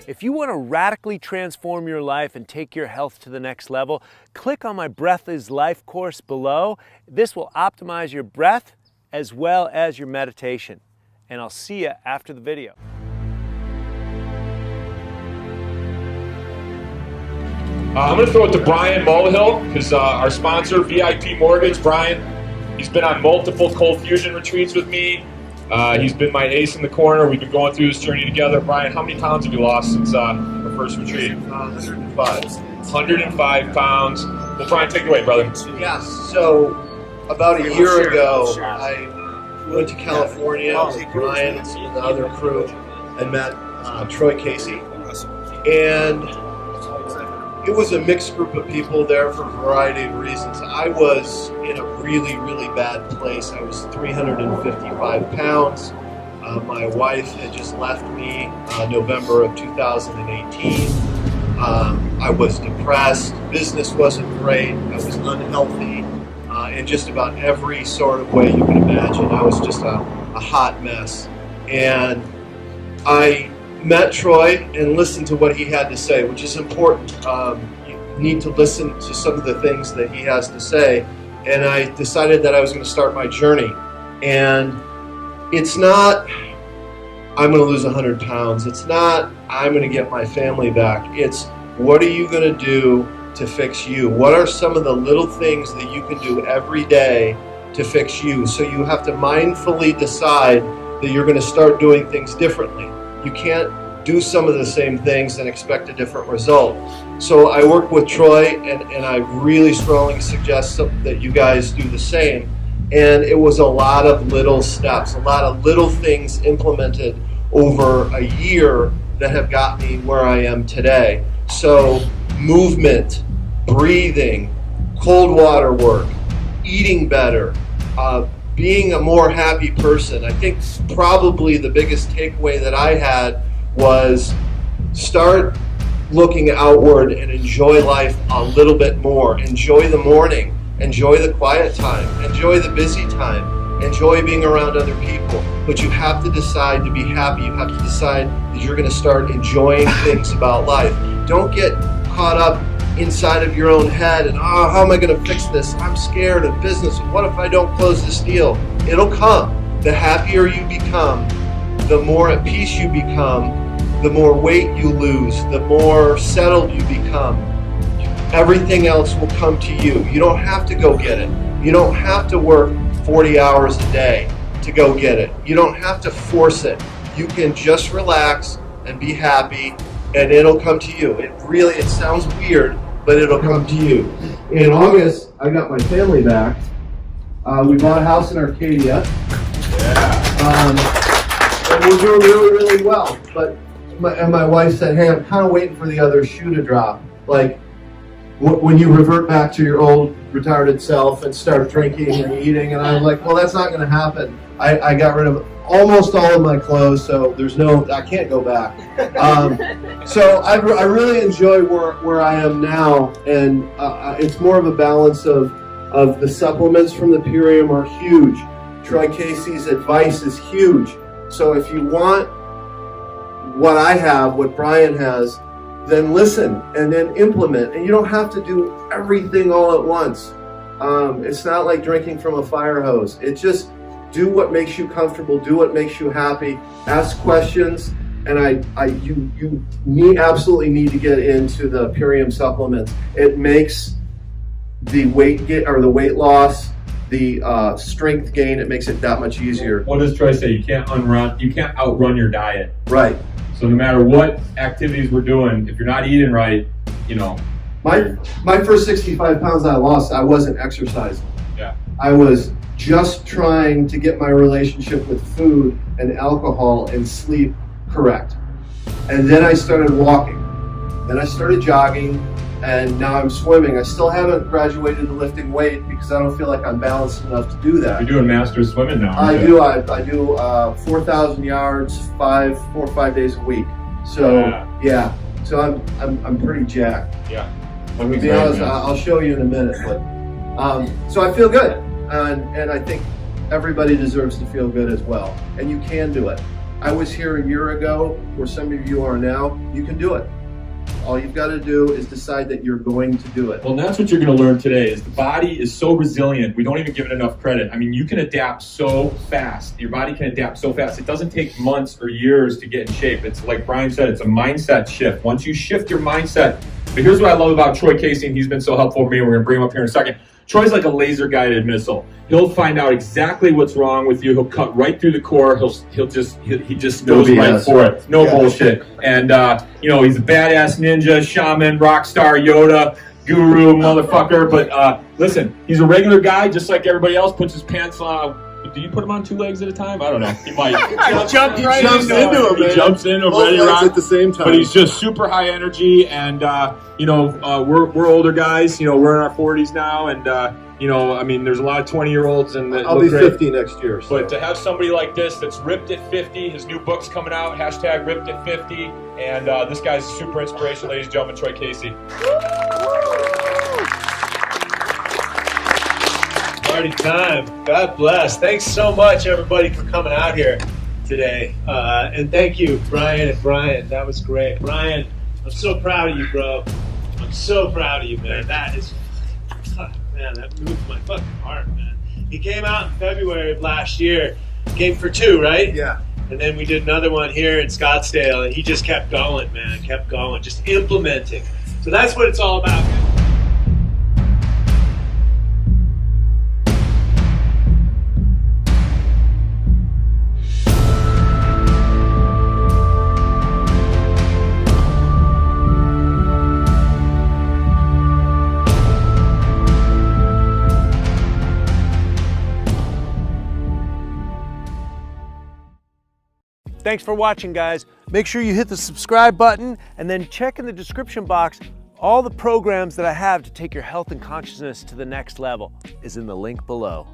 If you want to radically transform your life and take your health to the next level, click on my Breath is Life course below. This will optimize your breath as well as your meditation. And I'll see you after the video. I'm going to throw it to Brian Mullihill, because our sponsor, VIP Mortgage. Brian, he's been on multiple cold fusion retreats with me. He's been my ace in the corner. We've been going through this journey together. Brian, how many pounds have you lost since our first retreat? 105. 105 pounds. Well, Brian, take it away, brother. Yeah, so about a year ago, I went to California with Brian and some of the other crew and met Troy Casey. And it was a mixed group of people there for a variety of reasons. I was in a really, really bad place. I was 355 pounds. My wife had just left me November of 2018. I was depressed. Business wasn't great. I was unhealthy in just about every sort of way you can imagine. I was just a hot mess. And I met Troy and listened to what he had to say, which is important. You need to listen to some of the things that he has to say. And I decided that I was going to start my journey. And it's not, I'm going to lose 100 pounds. It's not, I'm going to get my family back. It's, what are you going to do to fix you? What are some of the little things that you can do every day to fix you? So you have to mindfully decide that you're going to start doing things differently. You can't do some of the same things and expect a different result. So I work with Troy, and I really strongly suggest that you guys do the same. And it was a lot of little steps, a lot of little things implemented over a year that have got me where I am today. So movement, breathing, cold water work, eating better, being a more happy person. I think probably the biggest takeaway that I had was start looking outward and enjoy life a little bit more. Enjoy the morning, enjoy the quiet time, enjoy the busy time, enjoy being around other people. But you have to decide to be happy. You have to decide that you're going to start enjoying things about life. Don't get caught up inside of your own head and, oh, how am I going to fix this? I'm scared of business. What if I don't close this deal? It'll come. The happier you become, the more at peace you become, the more weight you lose, the more settled you become. Everything else will come to you. You don't have to go get it. You don't have to work 40 hours a day to go get it. You don't have to force it. You can just relax and be happy, and it'll come to you. It sounds weird, but it'll come to you. In August, I got my family back. We bought a house in Arcadia. And we're doing really, really well. But my wife said, hey, I'm kind of waiting for the other shoe to drop. Like, when you revert back to your old retarded self and start drinking and eating. And I'm like, well, that's not going to happen. I got rid of almost all of my clothes, so I can't go back. So I really enjoy where I am now, and it's more of a balance of the supplements from the Purium are huge. Troy Casey's advice is huge. So if you want what I have, what Brian has, then listen and then implement. And you don't have to do everything all at once. It's not like drinking from a fire hose. It's just do what makes you comfortable, do what makes you happy, ask questions, and you absolutely need to get into the Purium supplements. It makes the weight loss, the strength gain, it makes it that much easier. What does Troy say? You can't outrun your diet. Right. So no matter what activities we're doing, if you're not eating right, My first 65 pounds I lost, I wasn't exercising. Yeah. I was just trying to get my relationship with food and alcohol and sleep correct. And then I started walking. Then I started jogging, and now I'm swimming. I still haven't graduated to lifting weight because I don't feel like I'm balanced enough to do that. You're doing master swimming now. I do 4,000 yards, 4 or 5 days a week. So yeah. So I'm pretty jacked. Yeah. To be honest, I'll show you in a minute. But so I feel good, and I think everybody deserves to feel good as well. And you can do it. I was here a year ago, where some of you are now. You can do it. All you've got to do is decide that you're going to do it. Well, and that's what you're going to learn today, is the body is so resilient. We don't even give it enough credit. I mean, you can adapt so fast. Your body can adapt so fast. It doesn't take months or years to get in shape. It's like Brian said, it's a mindset shift. Once you shift your mindset, but here's what I love about Troy Casey, and he's been so helpful for me. We're going to bring him up here in a second. Troy's like a laser guided missile. He'll find out exactly what's wrong with you. He'll cut right through the core. He just goes right for it. No bullshit. And you know, he's a badass ninja, shaman, rock star, Yoda, guru, motherfucker. But listen, he's a regular guy, just like everybody else. Puts his pants on. Do you put him on 2 legs at a time? I don't know. He might. He jumps into him. He jumps in a ready rock at the same time. But he's just super high energy, and you know, we're older guys. You know, we're in our 40s now, and you know, I mean, there's a lot of 20-year-olds, and I'll be 50 next year. So. But to have somebody like this that's ripped at 50, his new book's coming out. # ripped at 50, and this guy's super inspirational, ladies and gentlemen. Troy Casey. Party time. God bless. Thanks so much, everybody, for coming out here today. And thank you, Brian and Brian. That was great. Brian, I'm so proud of you, bro. I'm so proud of you, man. That is, man, that moved my fucking heart, man. He came out in February of last year. Came for 2, right? Yeah. And then we did another one here in Scottsdale, and he just kept going, man. Kept going, just implementing. So that's what it's all about, man. Thanks for watching, guys. Make sure you hit the subscribe button and then check in the description box. All the programs that I have to take your health and consciousness to the next level is in the link below.